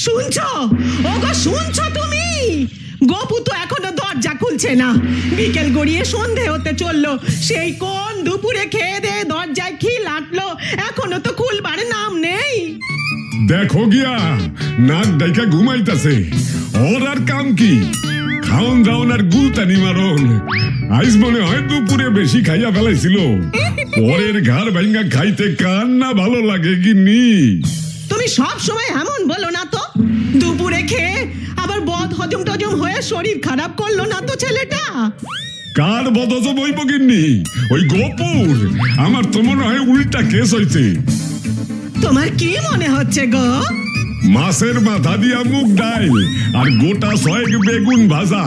শুনছো? ওগো শুনছো তুমি? গপু তো এখনো দরজা খুলছে না। বিকেল গড়িয়ে সন্ধে হতে চললো, সেই কোন দুপুরে খেয়ে দিয়ে দরজায় খিল আটলো, এখনো তো খুলবার নাম নেই। দেখো গিয়া নাক ডাইকা ঘুমাইতাছে, ওর আর কাম কি? খাওন দাওন আর গুলতানি মারন। আইজ মনে হয় দুপুরে বেশি খাইয়া ফেলাইছিল। পরের ঘর ভাঙ্গা খাইতে কার না ভালো লাগে গিন্নি? তুমি সব সময় এমন বলো না তো। দুপুরে খেয়ে আবার বদ হজম টজম হয়ে শরীর খারাপ করলো না তো ছেলেটা? কার বদজম হইব গিন্নি? ওই গোপুর। আমার তো মনে হয় উল্টা কেস হইছে। তোমার কি মনে হচ্ছে গো? মাছের মাথা দিয়া মুগ ডাইল আর গোটা 6 বেগুন ভাজা,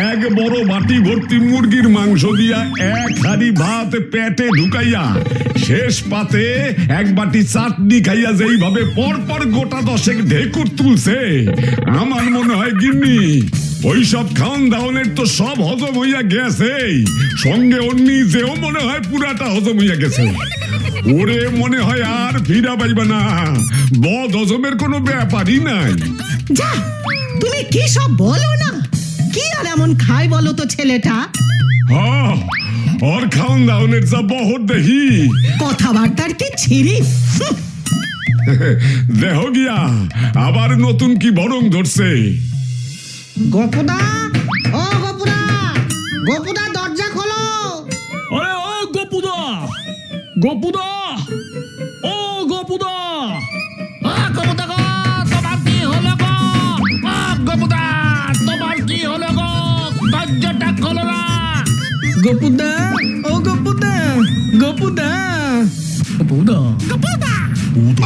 এক বড় বাটি ভর্তি মুরগির মাংস দিয়া এক হাড়ি ভাত পেটে ঢুকাইয়া শেষ পাতে এক বাটি চাটনি খাইয়া যেইভাবে পরপর গোটা 10 ঢেকুর তুলছে, আমার মনে হয় গিন্নি ওই সব খাওন দাওনের তো সব হজম হইয়া গেছে। সঙ্গে ওর নিজেও মনে হয় পুরাটা হজম হইয়া গেছে। ওরে মনে হয় আর ফিরা পাইবা না। বদ হজমের কোনো ব্যাপারই নাই। যা, তুমি কি সব বলো না? কি আর এমন খায় বলো তো ছেলেটা? হ্যাঁ, ওর খাওন দাওনের যা বহর দেখি, কথাবার্তার কি ছিরি! দেহ গিয়া আবার নতুন কি বরং ধরছে। গোপুদা, ও গোপুদা, গোপুদা দরজা খোলো। আরে ও গোপুদা, গোপুদা, ও গোপুদা, গোপুদা গো, তোমার কি হলো গো? গোপুদা, তোমার কি হলো গো? দরজাটা খোলো না। গোপুদা, ও গোপুদা, গোপুদা, গোপুদা।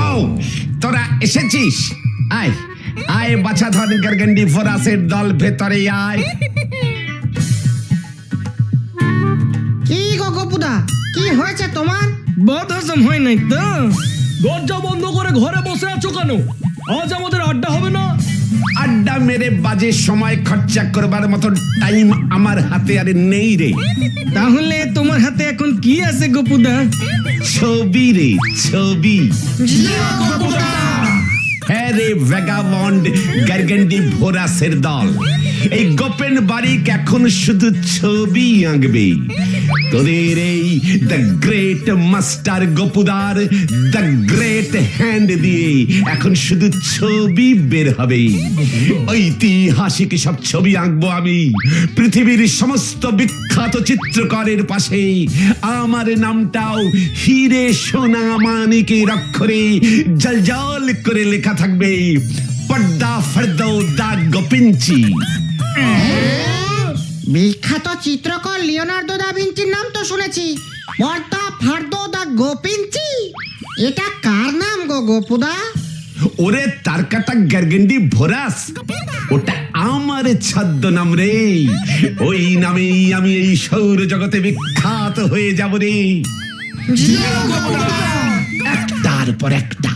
ও, তোরা এসেছিস? আয় আয় বাছা ধর গারগন্ডি ফরাসের দল, ভেতরে আয়। কি গো গোপুদা, কি হয়েছে তোমার? বদ হজম হয় নাই তো? দরজা বন্ধ করে ঘরে বসে আছো কেন? আজ আমাদের আড্ডা হবে না? আড্ডা মেরে বাজে সময় খরচা করবার মতো টাইম আমার হাতে আর নেই রে। তাহলে তোমার হাতে এখন কি আছে গোপুদা? ছবি রে, ছবি। হ্যাঁ রে ভ্যাগাবন্ড গারগন্ডি ভোরাসের দল, এই গোপেন বারিক এখন শুধু ছবি আঁকবে। তোদের এই দ্য গ্রেট মাস্টার গোপুদার দ্য গ্রেট হ্যান্ড দিয়ে এখন শুধু ছবি বের হবে। ঐতিহাসিক সব ছবি আঁকবো আমি। পৃথিবীর সমস্ত বিখ্যাত চিত্রকরের পাশে আমার নামটাও হিরে সোনা মানিকের অক্ষরে জলজল করে লেখা থাকবে, পর্দা ফর্দো দা গোপিঞ্চি। বিখ্যাত চিত্রকর লিওনার্দো দা ভিঞ্চির নাম তো শুনেছি, পর্দা ফার্দো দা গোপিঞ্চি। এটা কার নাম গো গোপুদা? ওরে তার কাটা গারগন্ডি ভোরাস, ওটা আমার ছদ্মনাম রে। ওই নামেই আমি এই সৌর জগতে বিখ্যাত হয়ে যাব রে। একটার পর একটা,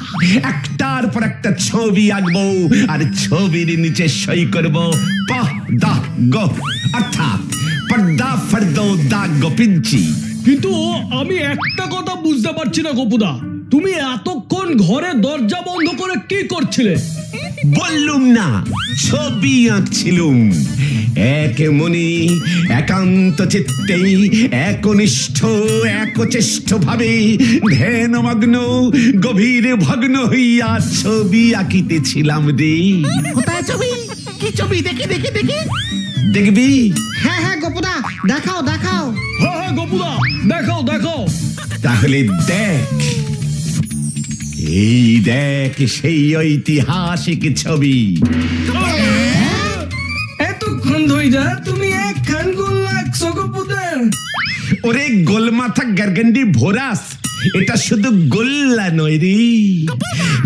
একটার পর একটা ছবি আঁকবো আর ছবির নিচে সই করবো পহ দা গো, অর্থাৎ পর্দা ফর্দো দা গোপিঞ্চি। কিন্তু আমি একটা কথা বুঝতে পারছি না গোপুদা, তুমি এতক্ষণ ঘরে দরজা বন্ধ করে কি করছিলে? বললুম না, ছবি আঁকছিলুম। এক মনে একান্ত চিত্তে একনিষ্ঠ একচেষ্ট ভাবে ধ্যানমগ্ন গভীর ভগ্ন হইয়া ছবি আঁকিতেছিলাম রে। কোথায় ছবি? কি ছবি? দেখি দেখি দেখি। দেখবি? হ্যাঁ হ্যাঁ গোপুদা, দেখাও দেখাও। হ্যাঁ হ্যাঁ গোপুদা, দেখাও দেখাও। তাহলে দেখ, এই দেখ সেই ঐতিহাসিক ছবি। এতক্ষণ ধইরা তুমি একখান গোল লাগছো গোপুদা। ওরে গোলমাথা গারগন্ডি ভোরাস, এটা শুধু গোল্লা নয় রে,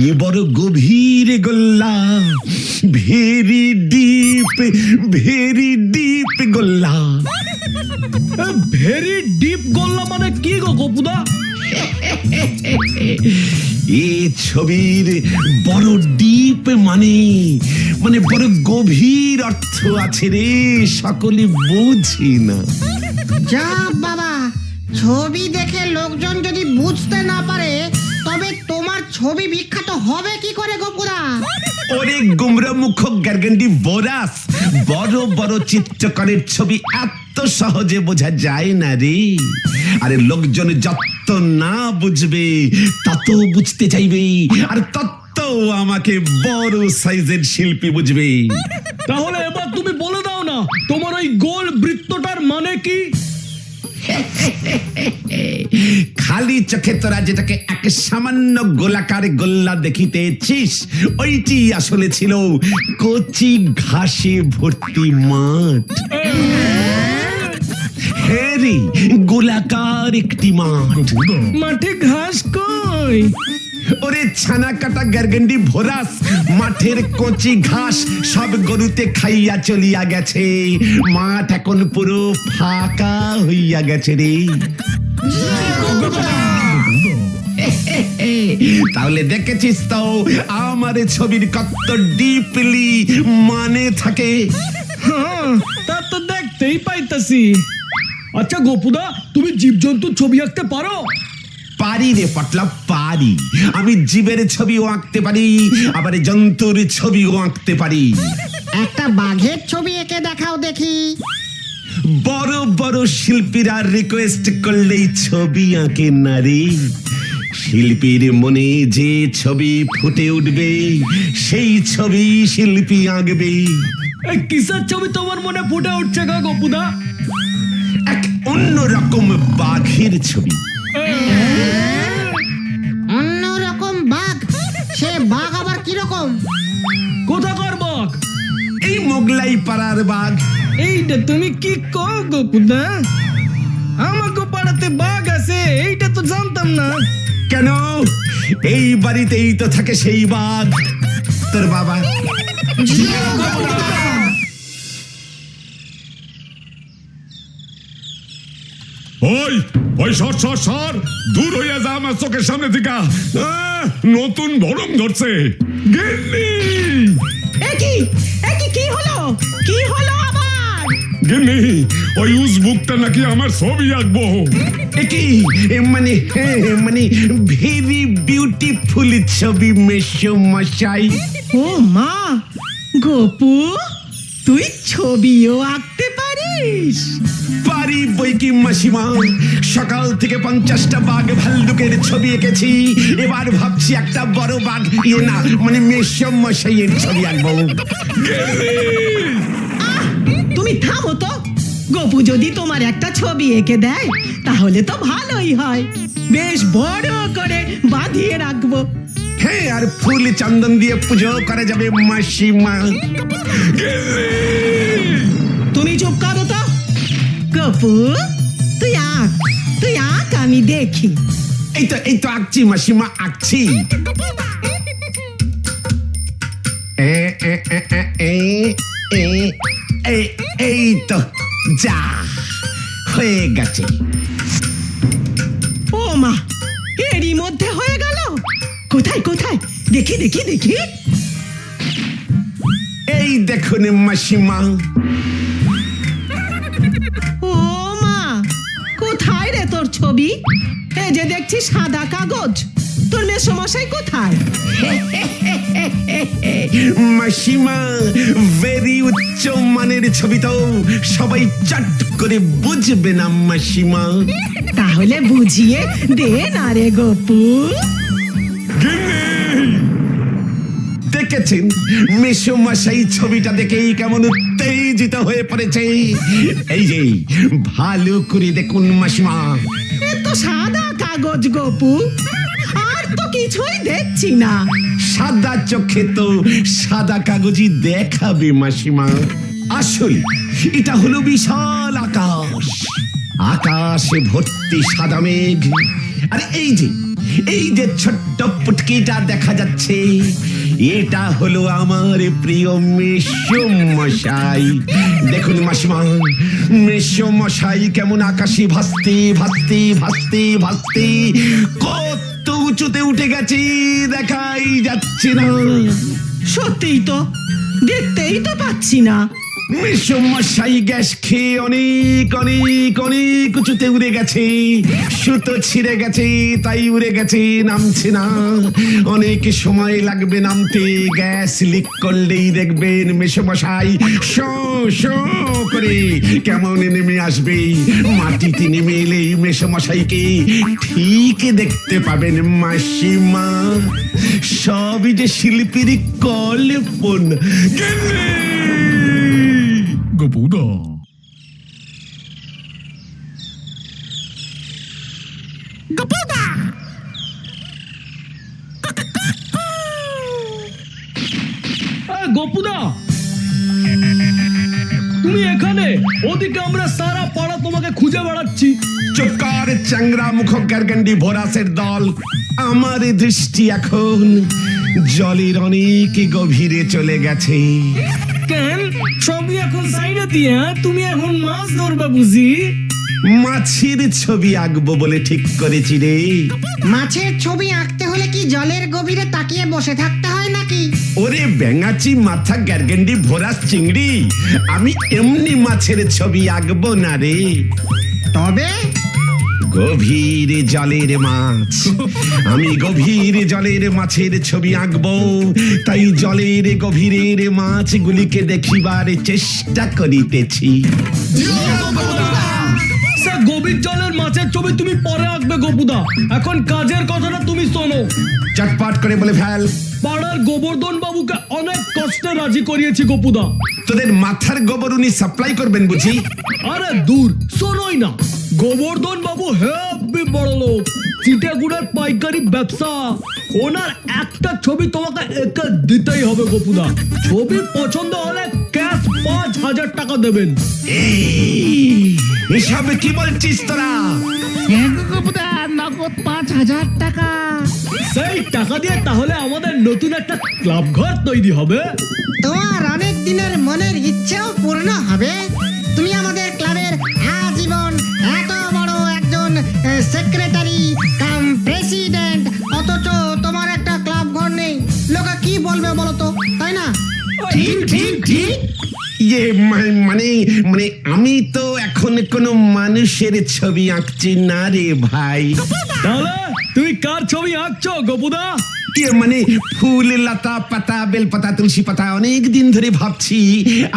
এ বড় গভীর গোল্লা। ভেরি ডিপ গোল্লা। ভেরি ডিপ গোল্লা মানে কি গো গোপুদা? এ ছবির বড় ডিপ মানে মানে বড় গভীর অর্থ আছে রে, সকলে বুঝি না। যা বাবা, ছবি দেখে লোকজন যদি বুঝতে না পারে তবে তোমার ছবি বিখ্যাত হবে কি করে গোপুদা? ওরে গুমরা মুখ গার্গেন্ডি ভোরাস, বড় বড় চিত্রকরের ছবি এত সহজে বোঝা যায় না রে। আরে লোকজন যত না বুঝবে তত বুঝতে চাইবে, আর তত আমাকে বড় সাইজের শিল্পী বুঝবে। তাহলে এবার তুমি বলে দাও না তোমার ওই গোল বৃত্তটার মানে কি? খালি চোখে তোরা যেটাকে এক সামান্য গোলাকার গোল্লা দেখিতেছিস, ওইটি আসলে ছিল কচি ঘাসে ভর্তি মাঠ। হ্যাঁ রে, গোলাকার একটি মাঠ। মাঠে ঘাস কই? ওরে ছানা কাটা গার্গেন্ডি ভোরাস, মাঠের কচি ঘাস সব গরুতে খাইয়া চলিয়া গেছে। মাঠ এখন পুরো ফাঁকা হইয়া গেছে রে। তাহলে দেখেছিস তো আমার ছবির কত ডিপলি মানে থাকে। হ্যাঁ, তা তো দেখতেই পাইতাছি। আচ্ছা গোপুদা, তুমি জীবজন্তুর ছবি আঁকতে পারো? পারি রে পটলা, পারি। আমি জীবের ছবিও আঁকতে পারি, আবার জন্তুর ছবিও আঁকতে পারি। একটা বাঘের ছবি এঁকে দেখাও দেখি। বড় বড় শিল্পীরা রিকোয়েস্ট করলেই ছবি আঁকে না রে। শিল্পীর মনে যে ছবি ফুটে উঠবে সেই ছবি শিল্পী আঁকবে। এই কিসের ছবি তোমার মনে ফুটে উঠছে গো গোপুদা? এক অন্যরকম বাঘের ছবি। অন্যরকম বাঘ? সে বাঘ আবার কিরকম? কোথাকার বাঘ? এই মোগলাই পাড়ার বাঘ। এইটা তুমি কি কও গোপুদা? আমাকে পাড়াতে বাঘ আছে, এইটা তো জানতাম না। কেন? এই বাড়িতেই তো থাকে সেই বাঘ, তোর বাবা। ওই ওই সর সর সর, দূর হইয়া যা আমার চোখের সামনে থেকে। নতুন ভরম ধরছে। গিন্নি, একই কি হলো? কি হলো আবার? গিন্নি, ওই উজবুকটা নাকি আমার ছবি আঁকবো। কি মানে মানে ভেরি বিউটিফুল ছবি মেশো মশাই। ও মা, গোপু তুই ছবিও আঁকতে পারিস? পারি বই কি মাসিমা, সকাল থেকে 50টা বাঘ ভাল্লুকের ছবি এঁকেছি, এবার ভাবছি একটা বড় বাঘ না মানে মেশো মশাইয়ের ছবি আঁকবো। তুমি থামো তো। গোপু যদি তোমার একটা ছবি এঁকে দেয় তাহলে তো ভালোই হয়। বেশ বড় করে বাঁধিয়ে রাখবো। হ্যাঁ, আর ফুল চন্দন দিয়ে পুজো করা যাবে মাসিমা। তুমি চুপ করো তো। গোপু তুই আঁক, আমি দেখি। এই তো আঁকছি মাসিমা, আঁকছি। এই তো যা হয়ে গেছে। ও মা, এরই মধ্যে হয়ে গেল? কোথায় কোথায় দেখি দেখি দেখি। এই দেখুন মাসিমা। ও মা, কোথায় রে তোর ছবি? এই যে দেখছি সাদা কাগজ। তোর মেসোমশাই কোথায়? মাসিমা ভেরি উচ্চ মানের ছবি তো, সবাই চট করে বুঝবে না মাসিমা। তাহলে বুঝিয়ে দে না রে গোপু। দেখেছেন মেসোমশাই ছবিটা দেখেই কেমন উত্তেজিত হয়ে পড়েছে। এই যে ভালো করে দেখুন মাসিমা। এ তো সাদা কাগজ গোপু, আর তো কিছুই দেখছি না। সাদা চোখে তো সাদা কাগজই দেখাবে মাসিমা। আসলে এটা হলো বিশাল আকাশ, আকাশে ভর্তি সাদা মেঘ। আর এই যে ছোট্ট পুটকিটা দেখা যাচ্ছে, এটা হলো আমার প্রিয় মেশো মশাই। দেখুন মাসিমা, মেশো মশাই কেমন আকাশে ভাসতে ভাসতে ভাসতে ভাসতে কত উঁচুতে উঠে গেছে দেখাই যাচ্ছে না। সত্যিই তো, দেখতেই তো পাচ্ছি না। মেসমশাই গ্যাস খেয়ে অনেক অনেক অনেক উঁচুতে উড়ে গেছে, সুতো ছিঁড়ে গেছে, তাই উড়ে গেছে, নামছে না। অনেক সময় লাগবে নামতে, গ্যাস লিক করলেই দেখবেন মেসমশাই শো শো করে কেমন নেমে আসবে। মাটিতে নেমে এলেই মেসমশাইকে ঠিক দেখতে পাবেন মাসিমা। সবই যে শিল্পীর কল্পন। গপুদা, গোপুদা, তুমি এখানে? ওদিকে আমরা সারা পাড়া তোমাকে খুঁজে বেড়াচ্ছি। চুপ কর চ্যাংরা মুখ গারগান্ডি ভোরাসের দল। আমার দৃষ্টি এখন জলের অনেক গভীরে চলে গেছে। কেন সবই এখন সাইডে দিয়ে তুমি এখন মাছ ধরবে বুঝি? মাছের ছবি আঁকবো বলে ঠিক করেছি রে। মাছের ছবি আঁকতে হলে কি জলের গভীরে তাকিয়ে বসে থাকতে হয় নাকি? ওরে ব্যাঙাচি মাথা গারগান্ডি ভোরাস চিংড়ি, আমি এমনি মাছের ছবি আঁকবো না রে। তবে গভীর জলের মাছ, আমি গভীর জলের মাছের ছবি আঁকবো। তাই জলের গভীরের মাছগুলিকে দেখিবার চেষ্টা করিতেছি। স্যার, গভীর জলের মাছের ছবি তুমি পরে আঁকবে গোপুদা, এখন কাজের কথাটা তুমি শোনো। চটপট করে বলে ফেল। পাড়ার গোবর্ধন বাবুকে অনেক কষ্টে রাজি করিয়েছি গোপুদা। তোদের মাথার গোবর উনি সাপ্লাই করবেন বুঝি? আরে দূর, শোনোই না। গোবর্ধন বাবু হেব্বি বড় লোক, চিটাগুড়ের পাইকারি ব্যবসা। ওনার একটা ছবি তোমাকে একে দিতেই হবে গোপুদা। ছবি পছন্দ হলে ক্যাশ 5,000 টাকা দেবেন। এসব কি বলছিস তোরা? নগদ 5,000 টাকা। সেই টাকা দিয়ে তাহলে আমাদের নতুন একটা ক্লাব ঘর তৈরি হবে। তোমার অনেক দিনের মনের ইচ্ছেও পূর্ণ হবে। তুমি আমাদের ক্লাবের আজীবন এত বড় একজন সেক্রেটারি কাম প্রেসিডেন্ট, অথচ তোমার একটা ক্লাব ঘর নেই। লোকে কি বলবে বলো তো, তাই না? ঠিক ঠিক ঠিক। ইয়ে মানে মানে আমি তো এখন কোনো মানুষের ছবি আঁকছি না রে ভাই। তাহলে তুমি কার ছবি আঁকছো গোপুদা? ইয়ে মানে ফুল, লতা পাতা, বেলপাতা, তুলসী পাতা। অনেক দিন ধরে ভাবছি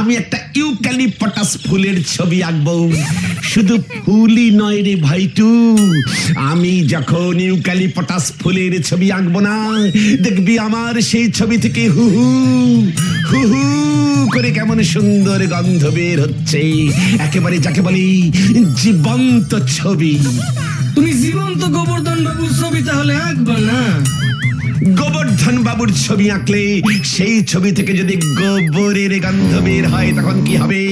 আমি একটা ইউক্যালিপটাস ফুলের ছবি আঁকবো। শুধু ফুলই নয় রে ভাইটু, আমি যখন ইউক্যালিপটাস ফুলের ছবি আঁকবো না, দেখবি আমার সেই ছবি থেকে হু হু হু হু করে কেমন সুন্দর গন্ধ বের হচ্ছে। একেবারে যাকে বলি জীবন্ত ছবি। তুমি জীবন্ত গোবর্ধন বাবুর ছবি তাহলে আঁকবা না? গোবর্ধন বাবুর ছবি আঁকলে সেই ছবি থেকে যদি গোবরের গন্ধ বের হয় তখন কি হবে?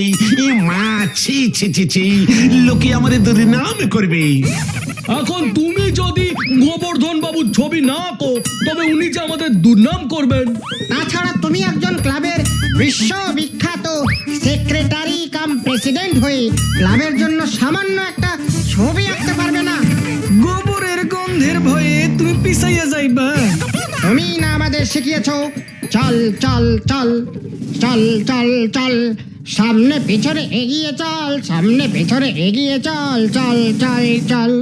মা ছি ছি ছি ছি, লোকে আমাদের দুর্নাম করবে। এখন তুমি যদি গোবর্ধন বাবুর ছবি না আঁকো তবে উনি যে আমাদের দুর্নাম করবেন। তাছাড়া তুমি একজন ক্লাবের বিশ্ববিখ্যাত সেক্রেটারি কাম প্রেসিডেন্ট হয়ে ক্লাবের জন্য সামান্য একটা ছবি আঁকতে পারবে না। গোবরের গন্ধের ভয়ে তুমি পিছাইয়া যাইবা। তুমি না আমাদের শিখিয়েছো চল চল চল চল চল চল, সামনে পিছনে এগিয়ে চল, সামনে পিছনে এগিয়ে চল, চল চল চল।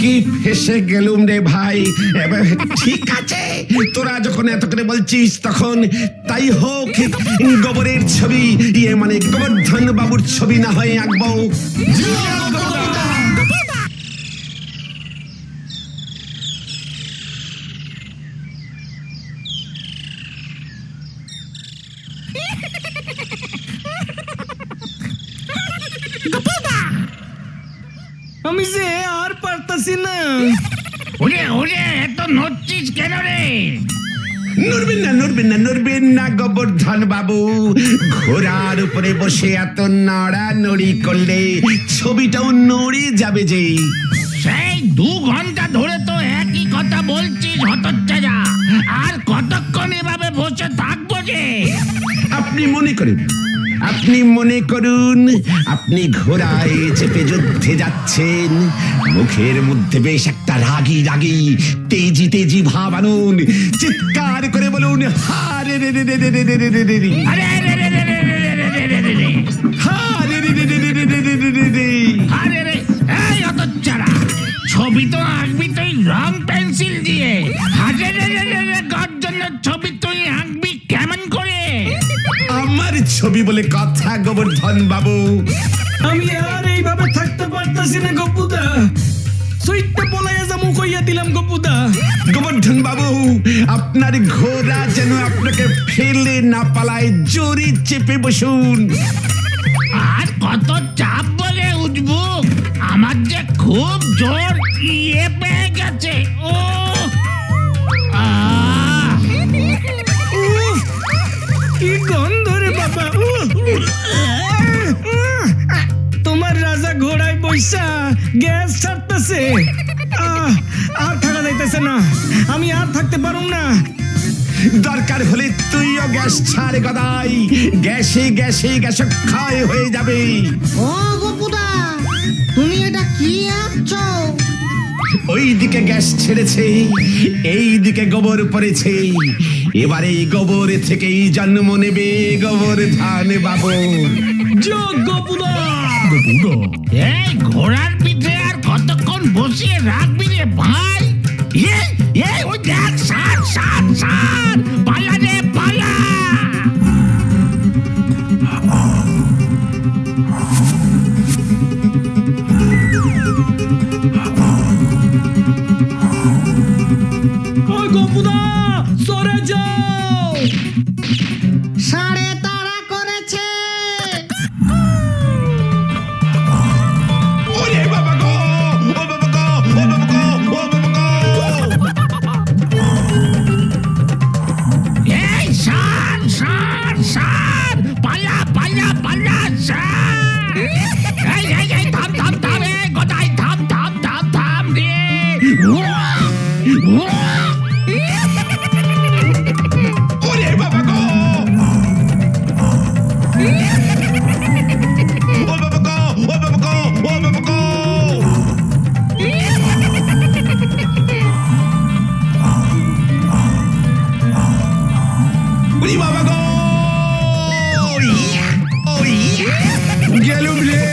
কি ফেসে গেলুম রে ভাই। এবার ঠিক আছে, তোরা যখন এত করে বলছিস তখন তাই হোক। গোবরের ছবি, ইয়ে মানে গোবর্ধন বাবুর ছবি না হয় আঁকবো। আমি যে আর পারতাছি না। ওরে ওরে এত নড়ছিস কেন রে? নড়বেন না নড়বেন না নড়বেন না গোবর্ধন বাবু। ঘোড়ার উপরে বসে এত নড়ানড়ি করলে ছবিটাও নড়ে যাবে যে। সেই 2 ঘন্টা ধরে তো একই কথা বলছিস হতচ্ছাড়া, আর কতক্ষণ এভাবে বসে থাকবো যে? আপনি মনে করুন, আপনি মনে করুন আপনি ঘোড়ায় চেপে যুদ্ধে যাচ্ছেন। মুখের মধ্যে বেশ একটা রাগী রাগী তেজি তেজি ভাব আনুন। চিৎকার করে বলুন হারে রে রে রে রে রে রে রে রে রে। আরে রে রে রে রে রে রে রে রে রে। রে রে আরে রে রে রে রে রে রে রে রে রে। আরে রে এই হতচ্ছাড়া ছবি তো আঁকবি তুই রং পেন্সিল দিয়ে আরে রে রে রে রে গর্জনের ছবি তুই আঁকবি কেমন করে আমার ছবি বলে কথা গোবর্ধন বাবু। আমি আর এইভাবে থাকতে পারতাছি না গপুদা, সুইটটা পলাইয়া যামু কইয়া দিলাম গপুদা। গোবর্ধন বাবু, আপনার ঘোড়া যেন আপনাকে ফেলে না পালায়, জোরে চেপে বসুন। আর কত চাপ বলে উঠবো আমার যে খুব জোর ইয়ে পেয়ে গেছে ও আহ উফ, কি গন্ধ রে বাবা। তোমার রাজা ঘোড়ায় বৈশা গ্যাস ছাড়তেছে, আর থাকা যাইতেছে না, আমি আর থাকতে পারুম না। দরকার হলে তুইও গ্যাস ছাড় গদাই, গ্যাসে গ্যাসে গ্যাস ক্ষয় হয়ে যাবে। ও গপুদা, তুমি এটা কি আঁকছো? ওই দিকে গ্যাস ছেড়েছে, এই দিকে গোবর পড়েছে, এবারে এই গোবর থেকেই জন্ম নেবে গোবর্ধন বাবু। যোগ গপুদা। এই ঘোড়ার পিঠে আর কতক্ষণ বসিয়ে রাখবি রে ভাই ওই দেখ সার সার সার পালা রে পালা ওই গপুদা সরে যাও। সাড়ে তাড়া করেছে। ওরে বাবা গো, ও বাবা গো, ও বাবা গো, ও বাবা গো। এই সার সার সার পালা পালা পালা সার এই থাম থাম থাম এই গোটাই থাম থাম থাম থাম রে ওরে বাবা গো, ও বাবা গো, ও বাবা গো, ও বাবা গো। ওরে বাবা গো, ইয়া, ও ইয়া, গেলুম রে।